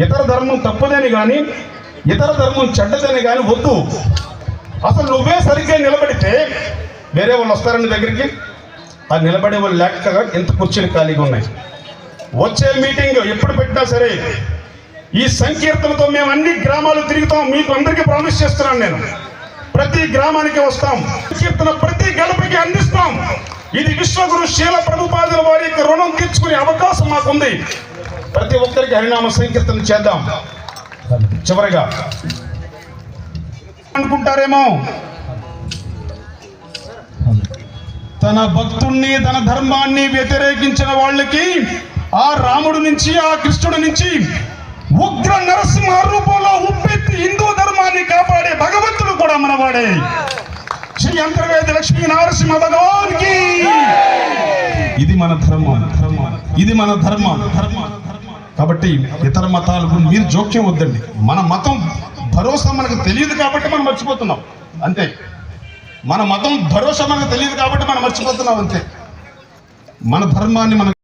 ఇతర ధర్మం తప్పుదని కానీ ఇతర ధర్మం చెడ్డదని కానీ వద్దు. అసలు నువ్వే సరిగ్గా నిలబడితే వేరే వాళ్ళు వస్తారని దగ్గరికి. ఆ నిలబడే వాళ్ళు లేక ఎంత కుర్చీలు ఖాళీగా ఉన్నాయి. వచ్చే మీటింగ్ ఎప్పుడు పెట్టినా సరే ఈ సంకీర్తనతో మేము అన్ని గ్రామాలు తిరుగుతాం. మీకు అందరికీ ప్రామిస్ చేస్తున్నాను. నేను ప్రతి గ్రామానికి వస్తాం, సంకీర్తన ప్రతి గడపకి అందిస్తాం. ఇది విశ్వగురు శీల ప్రభుపాదుల వారి యొక్క రుణం తీర్చుకునే అవకాశం మాకుంది. ప్రతి ఒక్కరికి హరినామ సంకీర్తన చేద్దాం. చివరిగా అనుకుంటారేమో, తన భక్తుణ్ణి తన ధర్మాన్ని వ్యతిరేకించిన వాళ్ళకి ఆ రాముడు నుంచి ఆ కృష్ణుడి నుంచి ఉగ్ర నరసింహ రూపంలో ఉప్పెత్తి హిందూ ధర్మాన్ని కాపాడే భగవంతుడు కూడా మనవాడే. శ్రీ అంతర్వేది లక్ష్మీ నరసింహ భగవానికి ఇది మన ధర్మం. ఇది మన ధర్మం. కాబట్టి ఇతర మతాలకు మీరు జోక్యం వద్దండి. మన మతం భరోసా మనకు తెలియదు కాబట్టి మనం మర్చిపోతున్నాం అంతే. మన మతం భరోసా మనకు తెలియదు కాబట్టి మనం మర్చిపోతున్నాం అంతే. మన ధర్మాన్ని మనం